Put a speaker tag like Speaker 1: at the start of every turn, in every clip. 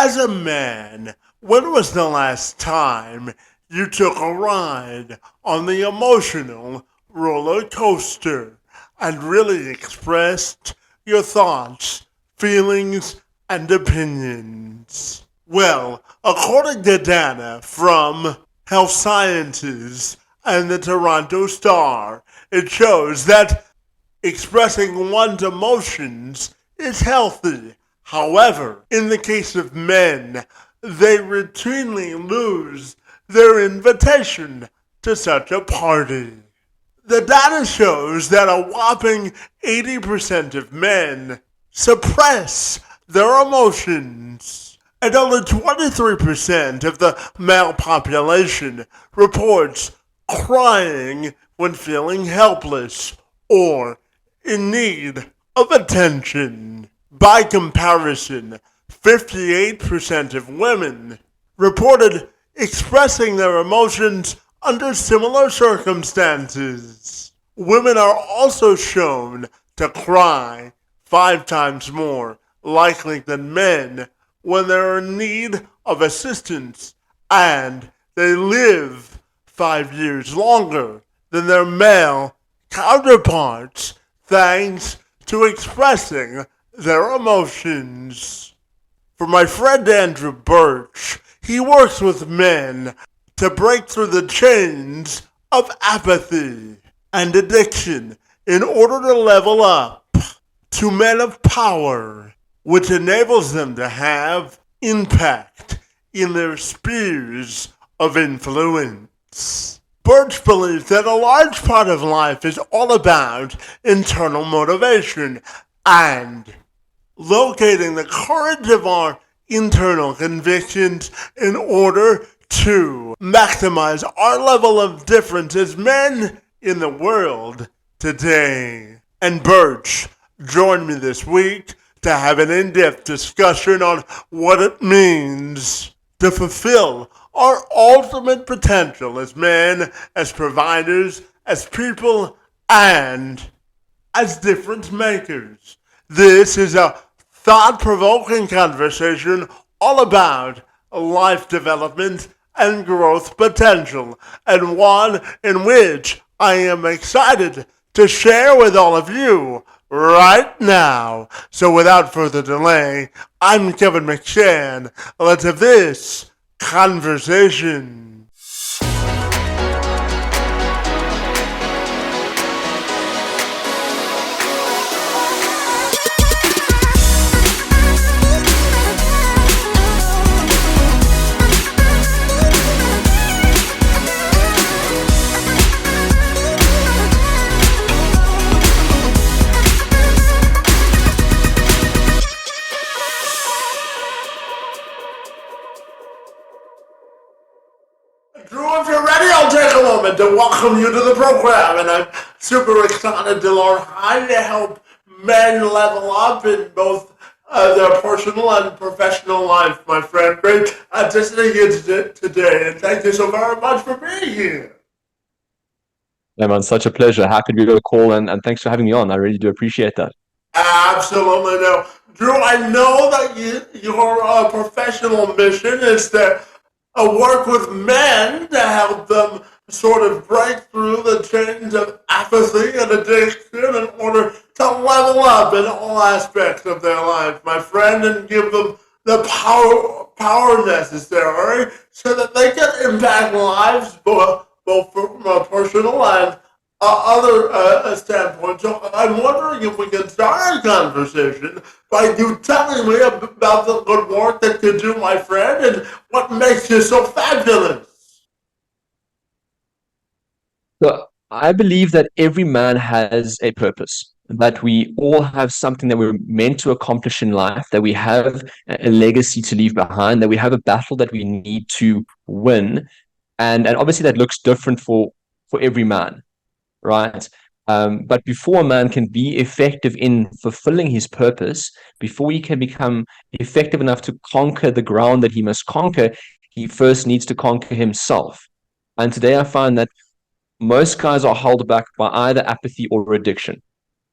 Speaker 1: As a man, when was the last time you took a ride on the emotional roller coaster and really expressed your thoughts, feelings, and opinions? Well, according to data from Health Sciences and the Toronto Star, it shows that expressing one's emotions is healthy. However, in the case of men, they routinely lose their invitation to such a party. The data shows that a whopping 80% of men suppress their emotions, and only 23% of the male population reports crying when feeling helpless or in need of attention. By comparison, 58% of women reported expressing their emotions under similar circumstances. Women are also shown to cry 5 times more likely than men when they're in need of assistance, and they live 5 years longer than their male counterparts thanks to expressing their emotions. For my friend Andrew Birch, he works with men to break through the chains of apathy and addiction in order to level up to men of power, which enables them to have impact in their spheres of influence. Birch believes that a large part of life is all about internal motivation and locating the courage of our internal convictions in order to maximize our level of difference as men in the world today. And Birch joined me this week to have an in-depth discussion on what it means to fulfill our ultimate potential as men, as providers, as people, and as difference makers. This is a thought-provoking conversation all about life development and growth potential, and one in which I am excited to share with all of you right now. So without further delay, I'm Kevin McShann. Let's have this conversation. Drew, if you're ready, I'll take a moment to welcome you to the program, and I'm super excited to learn how to help men level up in both their personal and professional life, my friend. Great to see you today, and thank you so very much for being here.
Speaker 2: Yeah, man, such a pleasure. How could we go call and thanks for having me on. I really do appreciate that.
Speaker 1: Absolutely no. Drew, I know that your professional mission is to work with men to help them sort of break through the chains of apathy and addiction in order to level up in all aspects of their life, my friend, and give them the power necessary so that they can impact lives both from a personal and other standpoint. So I'm wondering if we can start a conversation by you telling me about the good work that you do, my friend, and what makes you so fabulous.
Speaker 2: So I believe that every man has a purpose, that we all have something that we're meant to accomplish in life, that we have a legacy to leave behind, that we have a battle that we need to win. And obviously that looks different for every man, right? But before a man can be effective in fulfilling his purpose, before he can become effective enough to conquer the ground that he must conquer, he first needs to conquer himself. And today I find that most guys are held back by either apathy or addiction.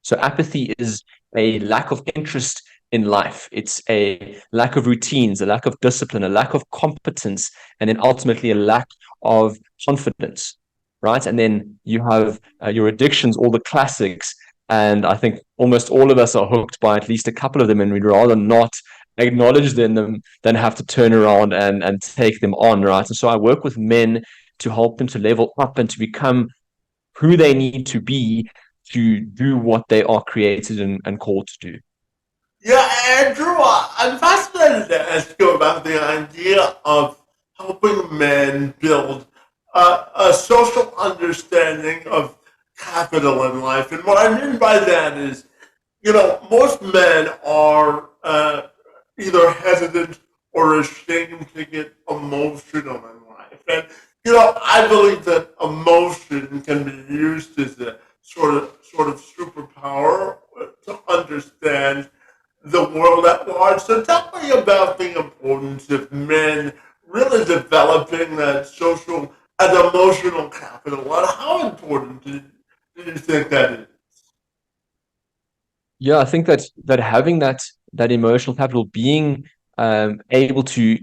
Speaker 2: So apathy is a lack of interest in life. It's a lack of routines, a lack of discipline, a lack of competence, and then ultimately a lack of confidence, right? And then you have your addictions, all the classics. And I think almost all of us are hooked by at least a couple of them, and we'd rather not acknowledge them than have to turn around and take them on, right? And so I work with men to help them to level up and to become who they need to be to do what they are created and called to do.
Speaker 1: Yeah, Andrew, I'm fascinated to ask you about the idea of helping men build a social understanding of capital in life. And what I mean by that is, most men are either hesitant or ashamed to get emotional in life. And, I believe that emotion can be used as a sort of superpower to understand the world at large. So tell me about the importance of men really developing that social and emotional capital. And how important do you think that is?
Speaker 2: Yeah, I think that having that emotional capital, being able to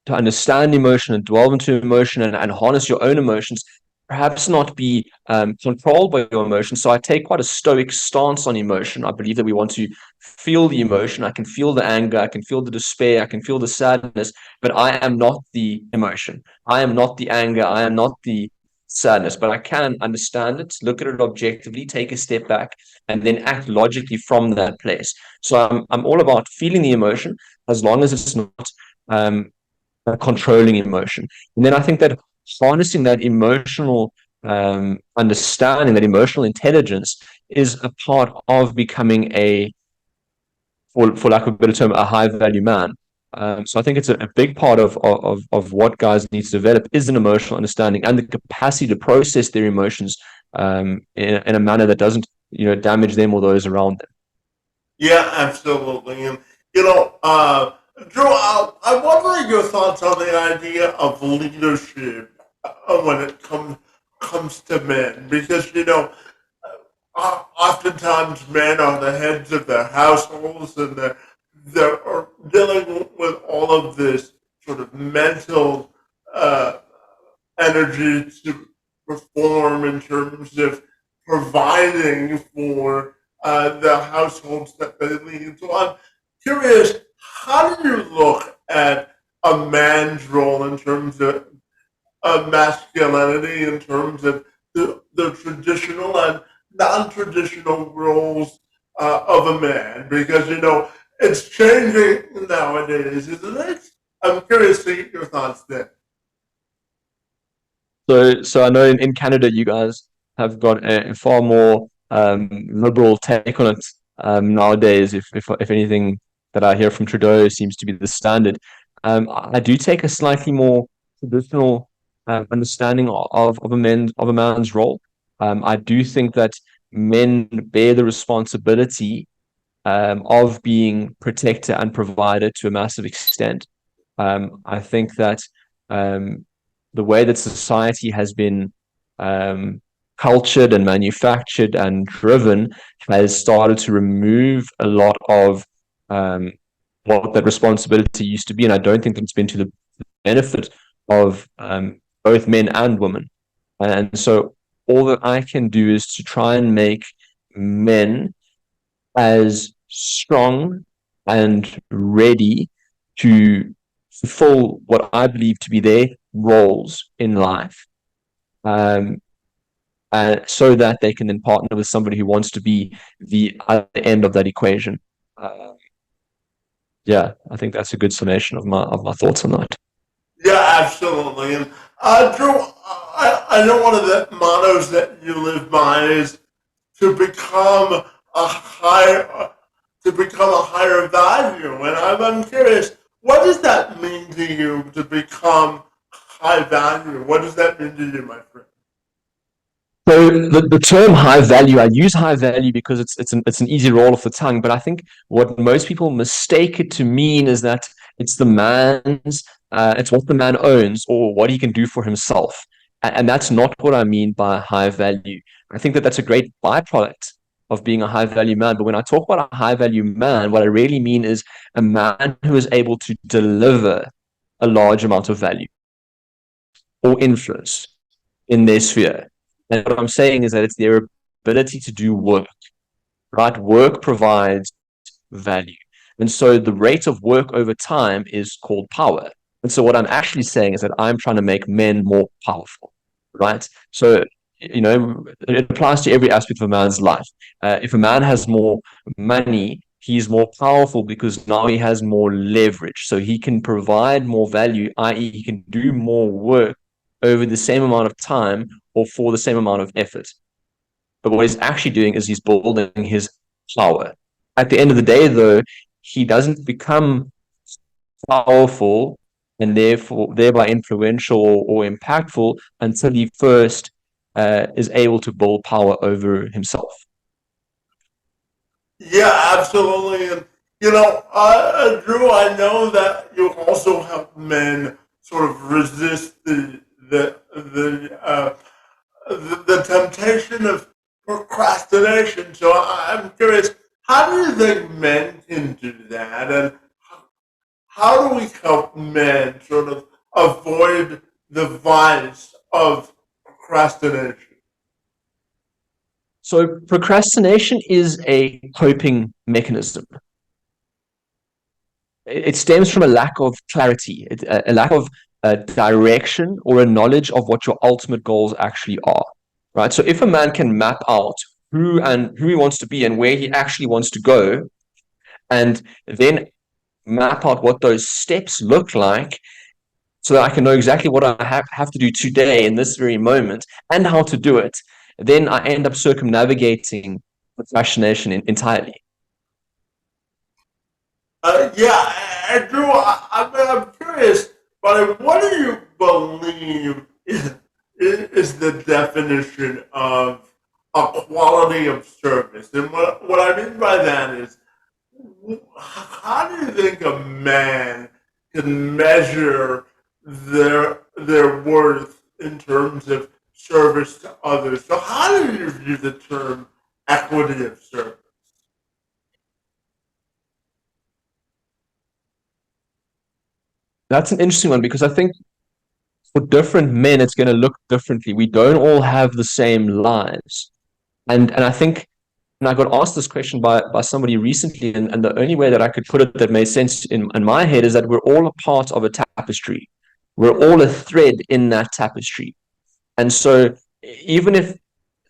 Speaker 2: understand emotion and delve into emotion and harness your own emotions, perhaps not be controlled by your emotions. So I take quite a stoic stance on emotion. I believe that we want to feel the emotion. I can feel the anger, I can feel the despair, I can feel the sadness, but I am not the emotion. I am not the anger, I am not the sadness, but I can understand it, look at it objectively, take a step back, and then act logically from that place. So I'm all about feeling the emotion as long as it's not um, controlling emotion. And then I think that harnessing that emotional understanding, that emotional intelligence, is a part of becoming for lack of a better term, a high value man. So I think it's a big part of what guys need to develop is an emotional understanding and the capacity to process their emotions in a manner that doesn't damage them or those around them.
Speaker 1: Yeah, absolutely. And, Drew, I'm wondering your thoughts on the idea of leadership when it comes to men. Because, oftentimes men are the heads of their households and they're dealing with all of this sort of mental uh, energy to perform in terms of providing for the households that they lead. So I'm curious, how do you look at a man's role in terms of masculinity, in terms of the traditional and non-traditional roles of a man? Because, it's changing nowadays, isn't it? I'm curious to get your thoughts there.
Speaker 2: So I know in Canada you guys have got a far more liberal take on it nowadays. If anything that I hear from Trudeau seems to be the standard, I do take a slightly more traditional understanding of a man's role. I do think that men bear the responsibility of being protector and provider to a massive extent. I think that um, the way that society has been cultured and manufactured and driven has started to remove a lot of um, what that responsibility used to be. And I don't think that it's been to the benefit of both men and women. And so all that I can do is to try and make men as strong and ready to fulfill what I believe to be their roles in life, um, so that they can then partner with somebody who wants to be the other end of that equation. Uh, yeah, I think that's a good summation of my thoughts on that.
Speaker 1: Yeah, absolutely. And Drew, I know one of the mottos that you live by is to become a higher value. And I'm curious, what does that mean to you to become high value? What does that mean to you, my friend?
Speaker 2: So the term high value, I use high value because it's an easy roll off the tongue. But I think what most people mistake it to mean is that it's what the man owns or what he can do for himself, and that's not what I mean by high value. I think that that's a great byproduct of being a high value man. But when I talk about a high value man, what I really mean is a man who is able to deliver a large amount of value or influence in their sphere. And what I'm saying is that it's their ability to do work, right? Work provides value. And so the rate of work over time is called power. And so what I'm actually saying is that I'm trying to make men more powerful, right? So, it applies to every aspect of a man's life. If a man has more money, he's more powerful because now he has more leverage. So he can provide more value, i.e., he can do more work over the same amount of time or for the same amount of effort. But what he's actually doing is he's building his power. At the end of the day, though, he doesn't become powerful and therefore thereby influential or impactful until he first is able to build power over himself.
Speaker 1: Yeah, absolutely. And, Drew, I know that you also help men sort of resist the temptation of procrastination. So I'm curious, how do you think men can do that? And how do we help men sort of avoid the vice of procrastination?
Speaker 2: So procrastination is a coping mechanism. It stems from a lack of clarity, a lack of direction or a knowledge of what your ultimate goals actually are, right? So if a man can map out who he wants to be and where he actually wants to go, and then map out what those steps look like, so that I can know exactly what I have to do today in this very moment and how to do it, then I end up circumnavigating procrastination entirely.
Speaker 1: Yeah, Andrew, I'm curious, but what do you believe is the definition of a quality of service? And what I mean by that is, how do you think a man can measure their worth in terms of service to others? So how do you view the term equity of service?
Speaker 2: That's an interesting one because I think for different men, it's going to look differently. We don't all have the same lives. And I think, and I got asked this question by somebody recently, and the only way that I could put it that made sense in my head is that we're all a part of a tapestry. We're all a thread in that tapestry. And so even if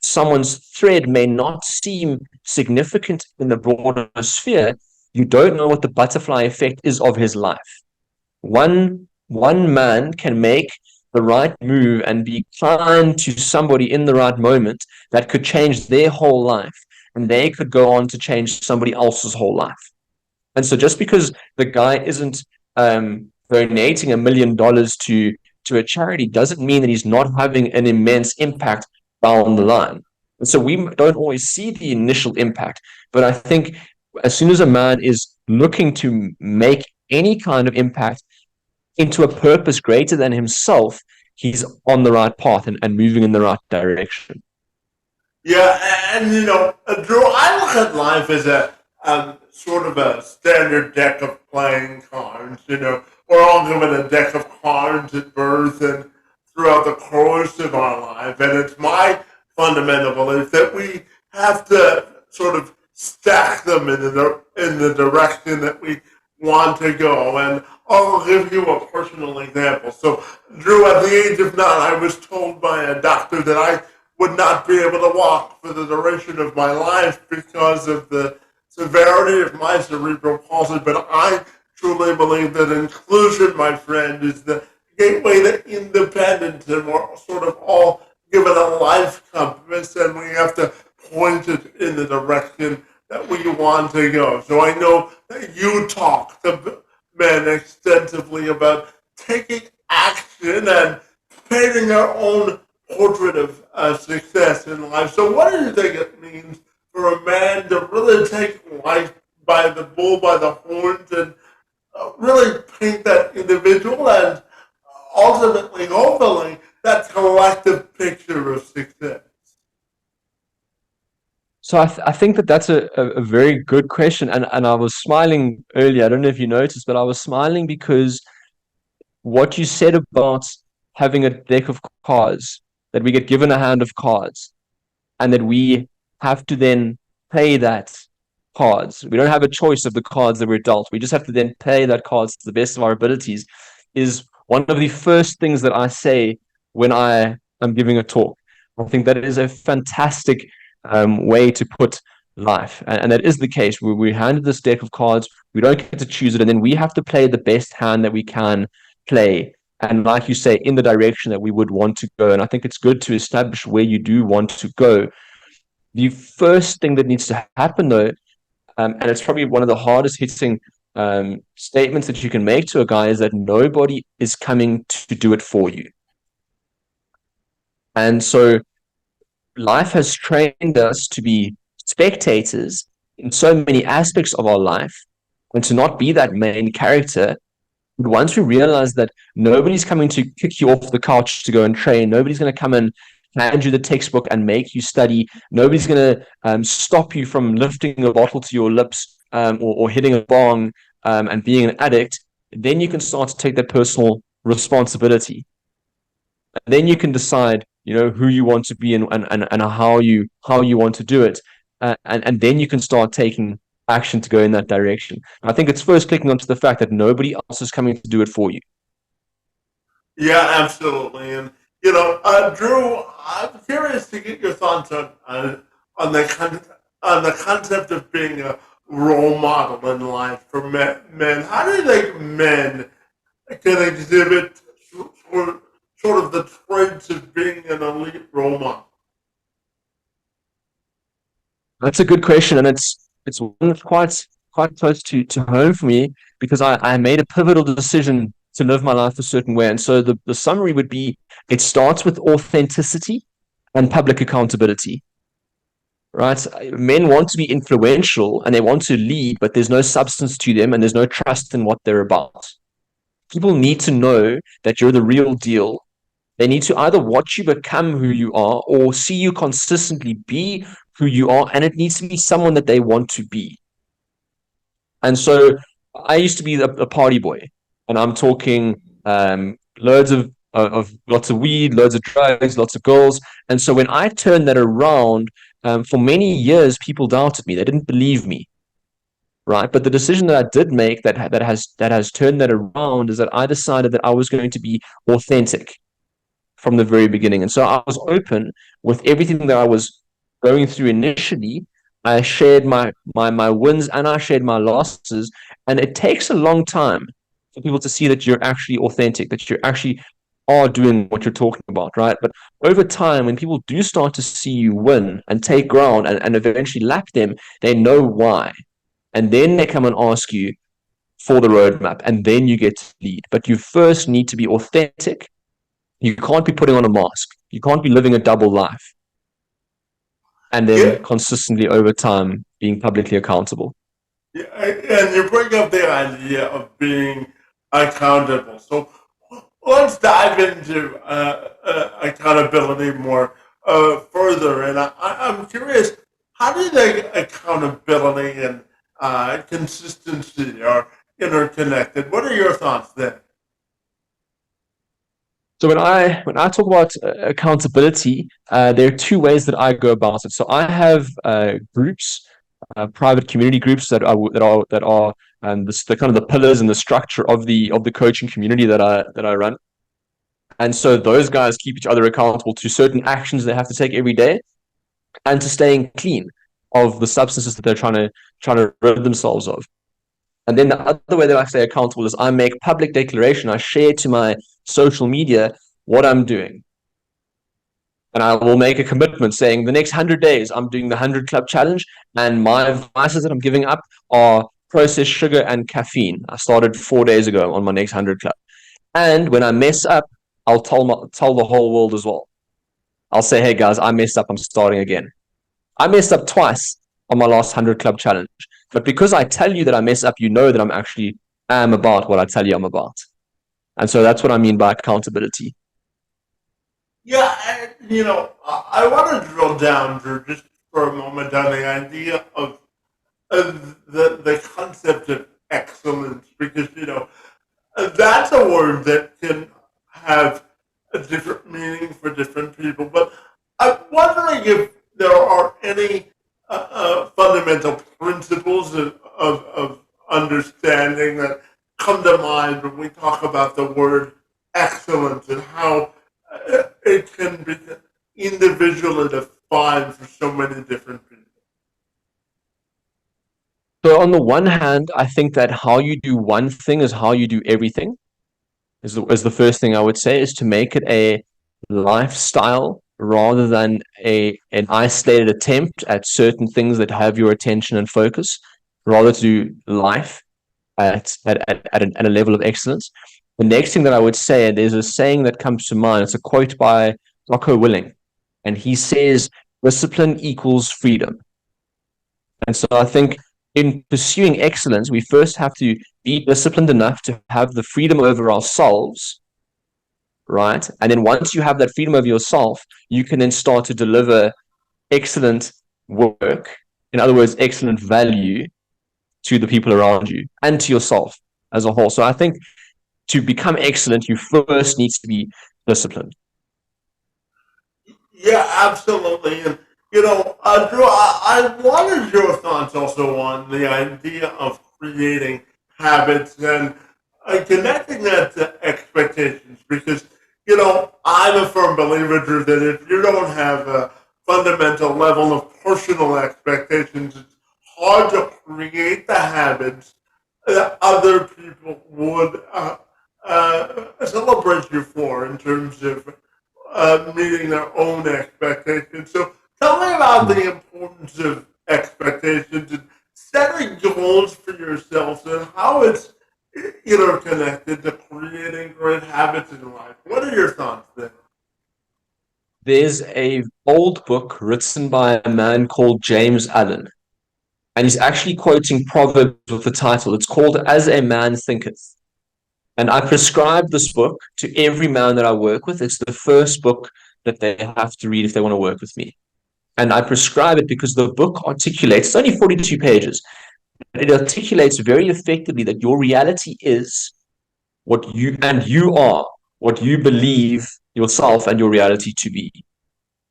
Speaker 2: someone's thread may not seem significant in the broader sphere, you don't know what the butterfly effect is of his life. One man can make the right move and be kind to somebody in the right moment that could change their whole life, and they could go on to change somebody else's whole life. And so just because the guy isn't donating $1 million to a charity doesn't mean that he's not having an immense impact down the line. And so we don't always see the initial impact, but I think as soon as a man is looking to make any kind of impact into a purpose greater than himself, he's on the right path and moving in the right direction.
Speaker 1: Yeah, and Drew, I look at life as a sort of a standard deck of playing cards. We're all given a deck of cards at birth and throughout the course of our life, and it's my fundamental belief that we have to sort of stack them in the direction that we want to go. And I'll give you a personal example. So, Drew, at the age of 9, I was told by a doctor that I would not be able to walk for the duration of my life because of the severity of my cerebral palsy. But I truly believe that inclusion, my friend, is the gateway to independence, and we're sort of all given a life compass, and we have to point it in the direction that we want to go. So I know that you talk to men extensively about taking action and painting our own portrait of success in life. So what do you think it means for a man to really take life by the bull by the horns and really paint that individual and ultimately, hopefully, that collective picture of success?
Speaker 2: So I think that that's a very good question, and I was smiling earlier. I don't know if you noticed, but I was smiling because what you said about having a deck of cards, that we get given a hand of cards, and that we have to then play that cards. We don't have a choice of the cards that we're dealt. We just have to then play that cards to the best of our abilities. Is one of the first things that I say when I am giving a talk. I think that is a fantastic way to put life, and that is the case. We're handed this deck of cards. We don't get to choose it, and then we have to play the best hand that we can play. And like you say, in the direction that we would want to go. And I think it's good to establish where you do want to go. The first thing that needs to happen, though, and it's probably one of the hardest hitting statements that you can make to a guy, is that nobody is coming to do it for you. And so life has trained us to be spectators in so many aspects of our life and to not be that main character. But once we realize that nobody's coming to kick you off the couch to go and train, nobody's going to come and hand you the textbook and make you study, nobody's going to stop you from lifting a bottle to your lips or hitting a bong and being an addict, then you can start to take that personal responsibility. And then you can decide, who you want to be and how you want to do it. And then you can start taking action to go in that direction. I think it's first clicking onto the fact that nobody else is coming to do it for you.
Speaker 1: Yeah, absolutely. And Drew, I'm curious to get your thoughts on on the concept of being a role model in life for men. How do you think men can exhibit sort of the traits of being an elite role model?
Speaker 2: That's a good question, and it's one that's quite close to home for me because I made a pivotal decision to live my life a certain way. And so the summary would be it starts with authenticity and public accountability. Right? Men want to be influential and they want to lead, but there's no substance to them and there's no trust in what they're about. People need to know that you're the real deal. They need to either watch you become who you are or see you consistently be who you are, and it needs to be someone that they want to be. And so I used to be a party boy, and I'm talking loads of lots of weed, loads of drugs, lots of girls. And so when I turned that around, for many years, people doubted me. They didn't believe me, right? But the decision that I did make that has turned that around is that I decided that I was going to be authentic from the very beginning. And so I was open with everything that I was going through initially. I shared my wins and I shared my losses. And it takes a long time for people to see that you're actually authentic, that you actually are doing what you're talking about, right? But over time, when people do start to see you win and take ground and eventually lap them, they know why. And then they come and ask you for the roadmap, and then you get to lead. But you first need to be authentic. You can't be putting on a mask. You can't be living a double life and
Speaker 1: Yeah,
Speaker 2: then consistently over time being publicly accountable.
Speaker 1: yeah, and you bring up the idea of being accountable. So let's dive into accountability more further. And I'm curious, how do you think accountability and consistency are interconnected? What are your thoughts there?
Speaker 2: So when I talk about accountability, there are two ways that I go about it. So I have groups, private community groups that are the kind of the pillars and the structure of the coaching community that I run. And so those guys keep each other accountable to certain actions they have to take every day and to staying clean of the substances that they're trying to rid themselves of. And then the other way that I stay accountable is I make public declaration. I share to my social media what I'm doing. And I will make a commitment saying the next 100 days, I'm doing the 100 Club Challenge. And my vices that I'm giving up are processed sugar and caffeine. I started 4 days ago on my next 100 Club. And when I mess up, I'll tell the whole world as well. I'll say, hey guys, I messed up. I'm starting again. I messed up twice on my last 100 Club Challenge. But because I tell you that I mess up, you know that am about what I tell you I'm about. And so that's what I mean by accountability.
Speaker 1: Yeah, and, I want to drill down, Drew, just for a moment on the idea of the concept of excellence, because that's a word that can have a different meaning for different people. But I'm wondering if there are any fundamental principles of understanding that come to mind when we talk about the word excellence and how it can be individually defined for so many different people.
Speaker 2: So on the one hand, I think that how you do one thing is how you do everything. Is the first thing I would say, is to make it a lifestyle rather than a an isolated attempt at certain things that have your attention and focus, rather to do life at a level of excellence. The next thing that I would say, and there's a saying that comes to mind, it's a quote by Jocko Willing, and he says, discipline equals freedom. And so I think in pursuing excellence, we first have to be disciplined enough to have the freedom over ourselves, right? And then once you have that freedom over yourself, you can then start to deliver excellent work. In other words, excellent value to the people around you and to yourself as a whole. So I think to become excellent, you first need to be disciplined.
Speaker 1: Yeah, absolutely. And, Drew, I wanted your thoughts also on the idea of creating habits and connecting that to expectations because, I'm a firm believer, Drew, that if you don't have a fundamental level of personal expectations, it's hard to create the habits that other people would celebrate you for in terms of meeting their own expectations. So tell me about the importance of expectations and setting goals for yourself and how it's interconnected to creating great habits in life. What are your thoughts there?
Speaker 2: There's a old book written by a man called James Allen, and he's actually quoting Proverbs with the title. It's called As a Man Thinketh. And I prescribe this book to every man that I work with. It's the first book that they have to read if they want to work with me. And I prescribe it because the book articulates, it's only 42 pages, but it articulates very effectively that your reality is you are what you believe yourself and your reality to be.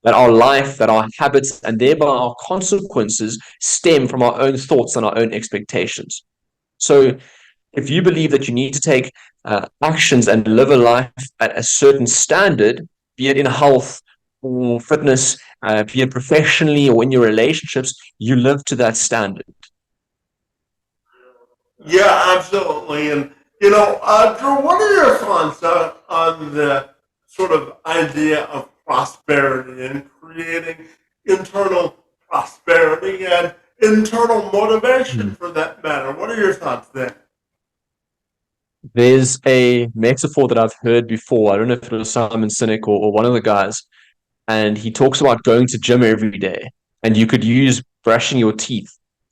Speaker 2: That our life, that our habits, and thereby our consequences stem from our own thoughts and our own expectations. So if you believe that you need to take actions and live a life at a certain standard, be it in health or fitness, be it professionally or in your relationships, you live to that standard.
Speaker 1: Yeah, absolutely. And, Drew, what are your thoughts on the sort of idea of prosperity and creating internal prosperity and internal motivation
Speaker 2: Mm.
Speaker 1: for that matter? What are your thoughts there?
Speaker 2: There's a metaphor that I've heard before. I don't know if it was Simon Sinek or one of the guys, and he talks about going to gym every day. And you could use brushing your teeth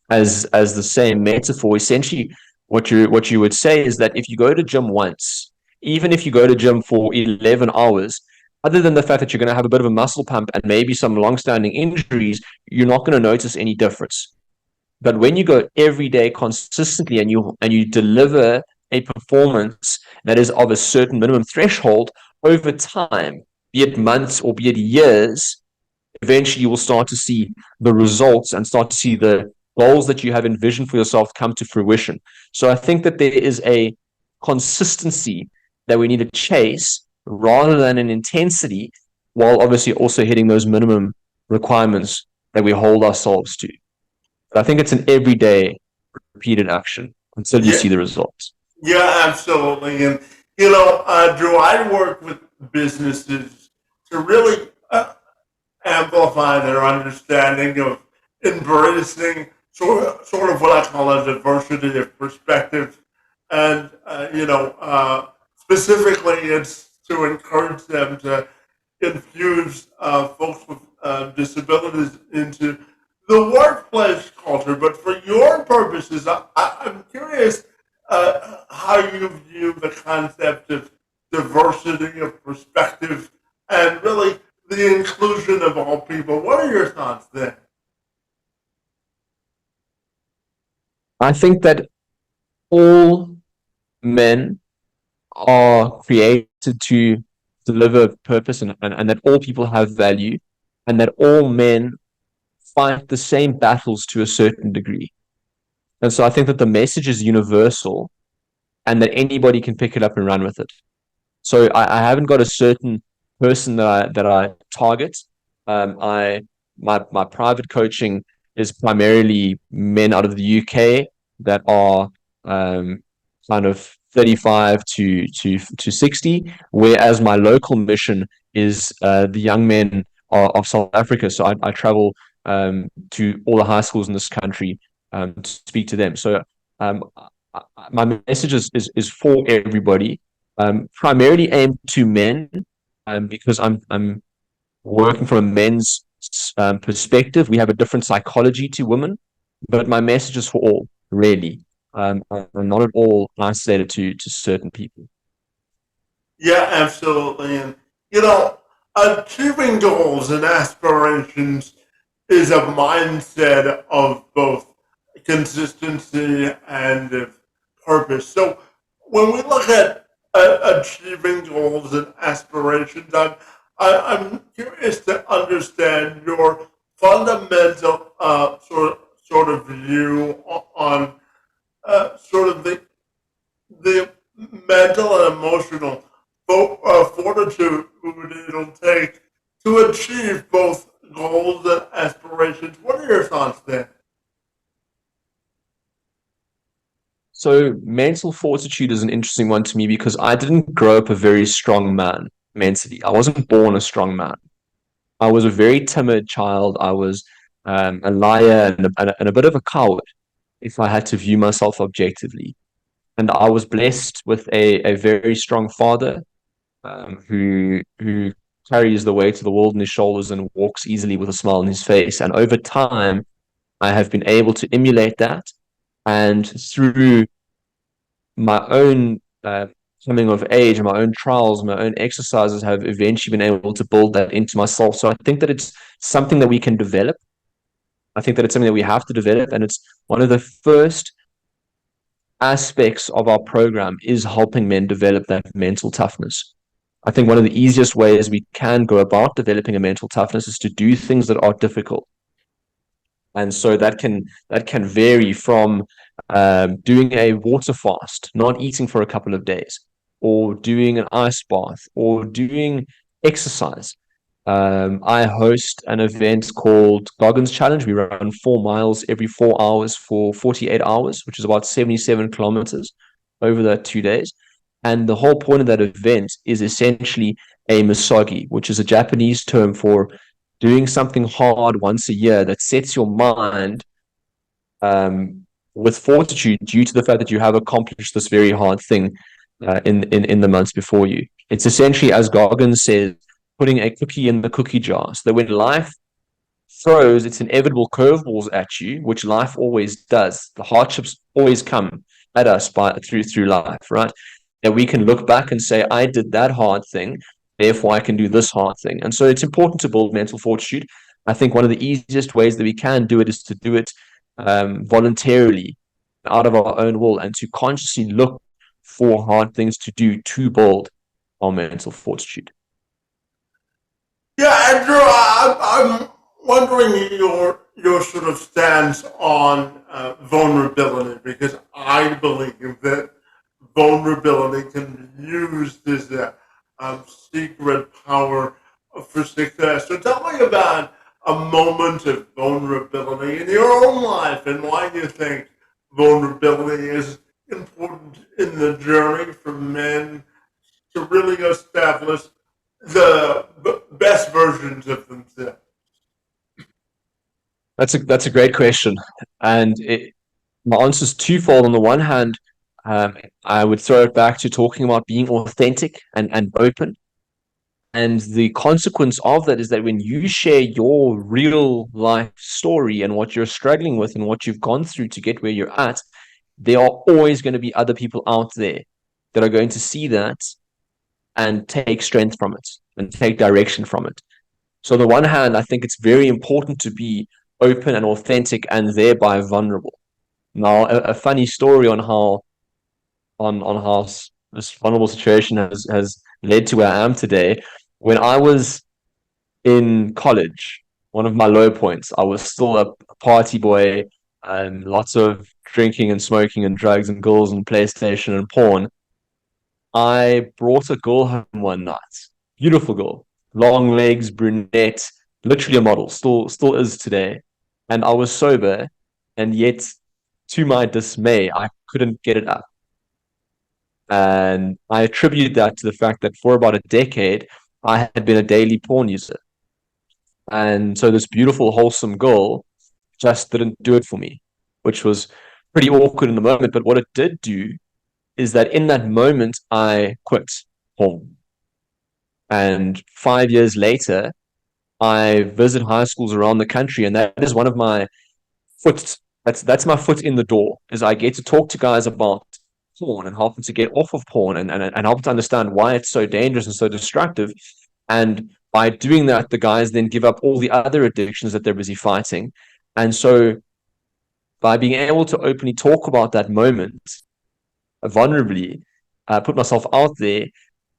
Speaker 2: as the same metaphor. Essentially, what you would say is that if you go to gym once, even if you go to gym for 11 hours, other than the fact that you're going to have a bit of a muscle pump and maybe some long-standing injuries, you're not going to notice any difference. But when you go every day consistently and you deliver a performance that is of a certain minimum threshold over time, be it months or be it years, eventually you will start to see the results and start to see the goals that you have envisioned for yourself come to fruition. So I think that there is a consistency that we need to chase rather than an intensity, while obviously also hitting those minimum requirements that we hold ourselves to. But I think it's an everyday repeated action until you
Speaker 1: Yeah,
Speaker 2: see the results.
Speaker 1: yeah, absolutely. And, Drew, I work with businesses to really amplify their understanding of embracing sort of what I call a diversity of perspective. And, specifically, it's to encourage them to infuse folks with disabilities into the workplace culture. But for your purposes, I'm curious how you view the concept of diversity of perspective and really the inclusion of all people. What are your thoughts there?
Speaker 2: I think that all men are created to deliver purpose, and that all people have value, and that all men fight the same battles to a certain degree. And so I think that the message is universal and that anybody can pick it up and run with it. So I haven't got a certain person that I target. I my private coaching is primarily men out of the UK that are kind of 35 to 60, whereas my local mission is the young men of South Africa. So I travel to all the high schools in this country to speak to them. So um, my message is for everybody, primarily aimed to men, because I'm working from a men's perspective. We have a different psychology to women, but my message is for all, really. I'm not at all isolated to certain people.
Speaker 1: Yeah, absolutely. And, achieving goals and aspirations is a mindset of both consistency and of purpose. So when we look at achieving goals and aspirations, I'm curious to understand your fundamental sort of view on sort of the mental and emotional fortitude it'll take to achieve both goals and aspirations. What are your thoughts there?
Speaker 2: So mental fortitude is an interesting one to me because I didn't grow up a very strong man mentally. I wasn't born a strong man. I was a very timid child. I was a liar and a bit of a coward, if I had to view myself objectively. And I was blessed with a very strong father, who carries the weight of the world on his shoulders and walks easily with a smile on his face. And over time, I have been able to emulate that. And through my own coming of age and my own trials, my own exercises, have eventually been able to build that into myself. So I think that it's something that we can develop. I think that it's something that we have to develop, and it's one of the first aspects of our program is helping men develop that mental toughness. I think one of the easiest ways we can go about developing a mental toughness is to do things that are difficult. And so that can vary from doing a water fast, not eating for a couple of days, or doing an ice bath, or doing exercise. I host an event called Goggins Challenge. We run 4 miles every 4 hours for 48 hours, which is about 77 kilometers over that 2 days. And the whole point of that event is essentially a misogi, which is a Japanese term for doing something hard once a year that sets your mind with fortitude due to the fact that you have accomplished this very hard thing in the months before you. It's essentially, as Goggins says, putting a cookie in the cookie jar, so that when life throws its inevitable curveballs at you, which life always does, the hardships always come at us through life, right? That we can look back and say, I did that hard thing, therefore I can do this hard thing. And so it's important to build mental fortitude. I think one of the easiest ways that we can do it is to do it voluntarily, out of our own will, and to consciously look for hard things to do to build our mental fortitude.
Speaker 1: Yeah, Andrew, I'm wondering your sort of stance on vulnerability, because I believe that vulnerability can be used as a secret power for success. So tell me about a moment of vulnerability in your own life and why you think vulnerability is important in the journey for men to really establish the best versions of themselves.
Speaker 2: That's a great question, and my answer is twofold. On the one hand, I would throw it back to talking about being authentic and open. And the consequence of that is that when you share your real life story and what you're struggling with and what you've gone through to get where you're at, there are always going to be other people out there that are going to see that and take strength from it and take direction from it. So, on the one hand, I think it's very important to be open and authentic and thereby vulnerable. Now, a funny story on how this vulnerable situation has led to where I am today. When I was in college, one of my low points, I was still a party boy and lots of drinking and smoking and drugs and girls and PlayStation and porn. I brought a girl home one night, beautiful girl, long legs, brunette, literally a model, still is today. And I was sober, and yet, to my dismay, I couldn't get it up. And I attribute that to the fact that for about a decade, I had been a daily porn user. And so this beautiful, wholesome girl just didn't do it for me, which was pretty awkward in the moment. But what it did do is that in that moment, I quit porn. And 5 years later, I visit high schools around the country, and that is one of my foot. That's my foot in the door. Is I get to talk to guys about porn and help them to get off of porn and help them to understand why it's so dangerous and so destructive. And by doing that, the guys then give up all the other addictions that they're busy fighting. And so by being able to openly talk about that moment, vulnerably, put myself out there,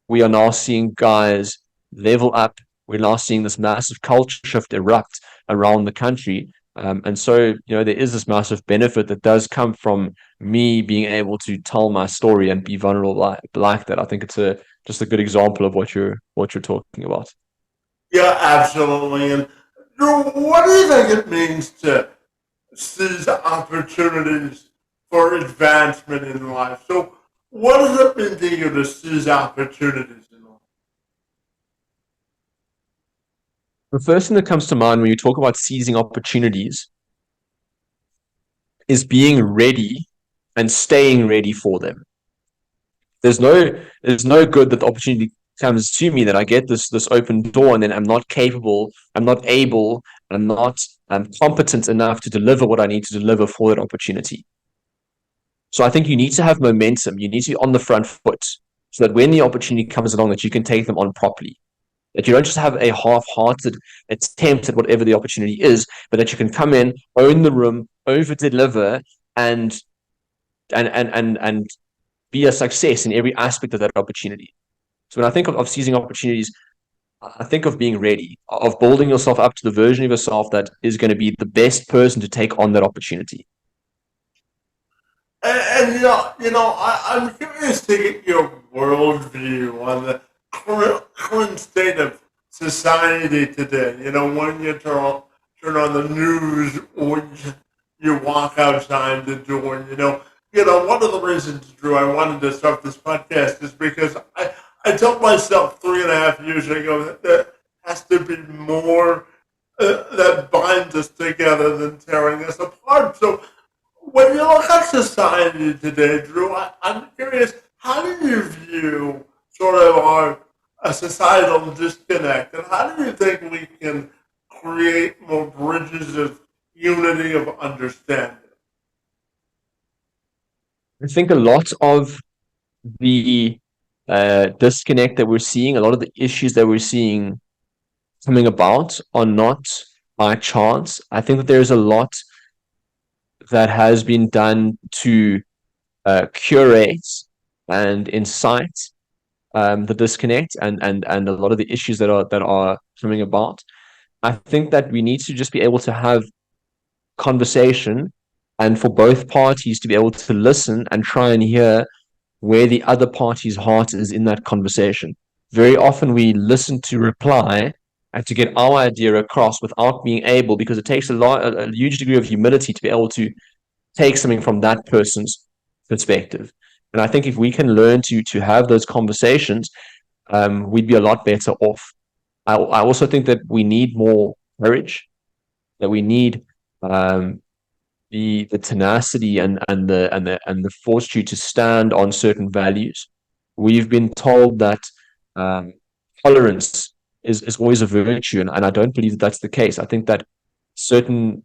Speaker 2: we are now seeing guys level up. We're now seeing this massive culture shift erupt around the country. And so, there is this massive benefit that does come from me being able to tell my story and be vulnerable like that. I think it's just a good example of what you're talking about.
Speaker 1: Yeah, absolutely. And Drew, what do you think it means to seize opportunities for advancement in life? So, what does it mean to you to seize opportunities in life?
Speaker 2: The first thing that comes to mind when you talk about seizing opportunities is being ready and staying ready for them. There's no good that the opportunity comes to me, that I get this open door and then I'm not capable, I'm not able, I'm not competent enough to deliver what I need to deliver for that opportunity. So I think you need to have momentum. You need to be on the front foot so that when the opportunity comes along, that you can take them on properly. That you don't just have a half-hearted attempt at whatever the opportunity is, but that you can come in, own the room, over deliver, and and be a success in every aspect of that opportunity. So when I think of seizing opportunities, I think of being ready, of building yourself up to the version of yourself that is going to be the best person to take on that opportunity.
Speaker 1: I'm curious to get your worldview on the current state of society today. When you turn on the news or you walk outside the door, one of the reasons, Drew, I wanted to start this podcast is because I told myself 3.5 years ago that there has to be more that binds us together than tearing us apart. So when you look at society today, Drew, I'm curious, how do you view sort of our a societal disconnect, and how do you think we can create more bridges of unity of understanding?
Speaker 2: I think a lot of the disconnect that we're seeing, a lot of the issues that we're seeing coming about are not by chance. I think that there's a lot that has been done to curate and incite the disconnect and a lot of the issues that are coming about. I think that we need to just be able to have conversation and for both parties to be able to listen and try and hear where the other party's heart is in that conversation. Very often we listen to reply and to get our idea across without being able, because it takes a huge degree of humility to be able to take something from that person's perspective. And I think if we can learn to have those conversations, we'd be a lot better off. I also think that we need more courage, that we need um, the tenacity and the fortitude to stand on certain values. We've been told that um, tolerance is always a virtue, and I don't believe that that's the case. I think that certain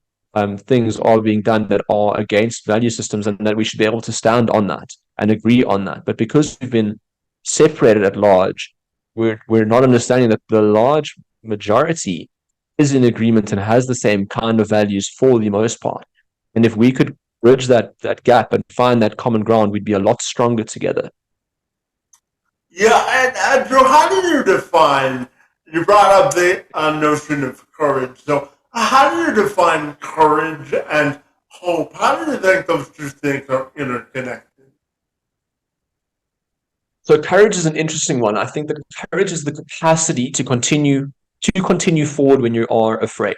Speaker 2: things are being done that are against value systems, and that we should be able to stand on that and agree on that. But because we've been separated at large, we're not understanding that the large majority is in agreement and has the same kind of values for the most part. And if we could bridge that gap and find that common ground, we'd be a lot stronger together.
Speaker 1: Yeah, and Andrew, how do you define? You brought up the notion of courage. So, how do you define courage and hope? How do you think those two things are interconnected?
Speaker 2: So courage is an interesting one. I think that courage is the capacity to continue forward when you are afraid.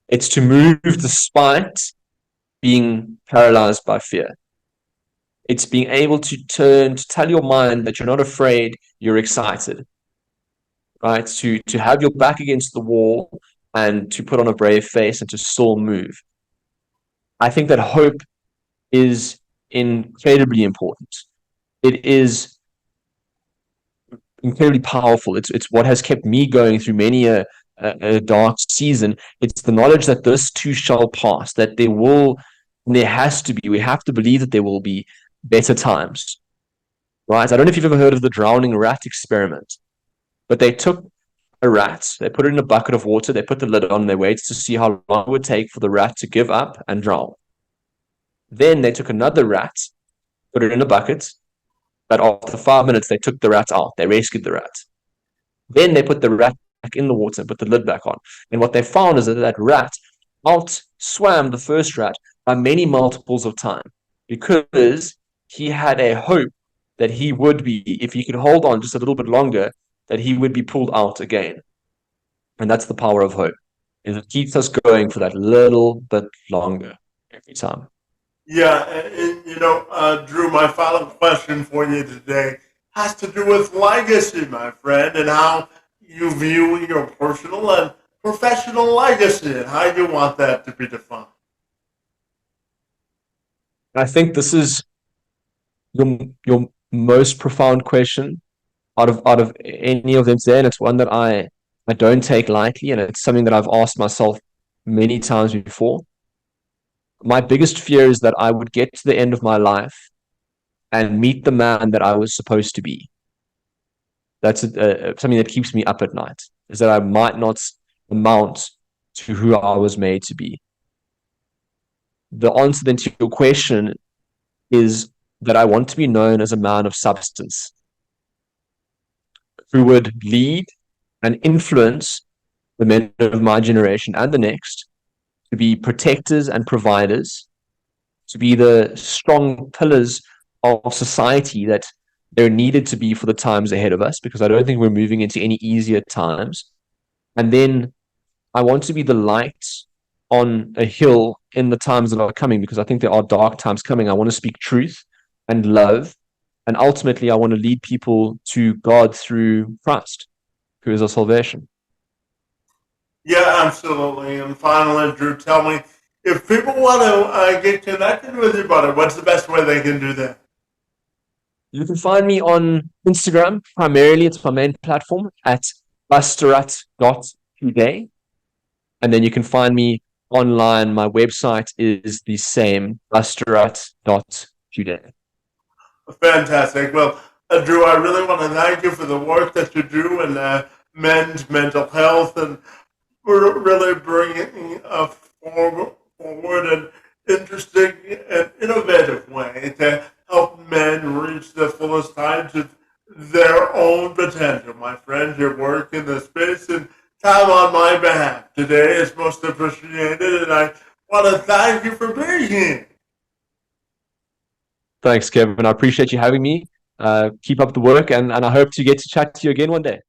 Speaker 2: It's to move despite being paralyzed by fear. It's being able to tell your mind that you're not afraid, you're excited, right? To have your back against the wall and to put on a brave face and to still move. I think that hope is incredibly important. It is incredibly powerful. It's what has kept me going through many a dark season. It's the knowledge that this too shall pass, that there has to be, we have to believe that there will be better times, right? I don't know if you've ever heard of the drowning rat experiment, but they took a rat, they put it in a bucket of water, they put the lid on, they waited to see how long it would take for the rat to give up and drown. Then they took another rat, put it in a bucket, but after 5 minutes, they took the rat out. They rescued the rat. Then they put the rat back in the water, put the lid back on. And what they found is that that rat outswam the first rat by many multiples of time because he had a hope that he would be, if he could hold on just a little bit longer, that he would be pulled out again. And that's the power of hope, is it keeps us going for that little bit longer every time.
Speaker 1: Yeah, and, Drew, my final question for you today has to do with legacy, my friend, and how you view your personal and professional legacy and how you want that to be defined.
Speaker 2: I think this is your most profound question out of any of them today, and it's one that I don't take lightly, and it's something that I've asked myself many times before. My biggest fear is that I would get to the end of my life and meet the man that I was supposed to be. That's something that keeps me up at night, is that I might not amount to who I was made to be. The answer then to your question is that I want to be known as a man of substance who would lead and influence the men of my generation and the next to be protectors and providers, to be the strong pillars of society that they're needed to be for the times ahead of us, because I don't think we're moving into any easier times. And then I want to be the light on a hill in the times that are coming, because I think there are dark times coming. I want to speak truth and love. And ultimately, I want to lead people to God through Christ, who is our salvation.
Speaker 1: Yeah, absolutely. And finally, Drew, tell me if people want to get connected with you, buddy, what's the best way they can do that?
Speaker 2: You can find me on Instagram. Primarily, it's my main platform at busterat.today. And then you can find me online. My website is the same, busterat.today.
Speaker 1: Fantastic. Well, Drew, I really want to thank you for the work that you do in men's mental health, and for really bringing a forward and interesting and innovative way to help men reach the fullest heights of their own potential. My friend, your work in the space and time on my behalf today is most appreciated, and I want to thank you for being here.
Speaker 2: Thanks, Kevin. I appreciate you having me. Keep up the work, and I hope to get to chat to you again one day.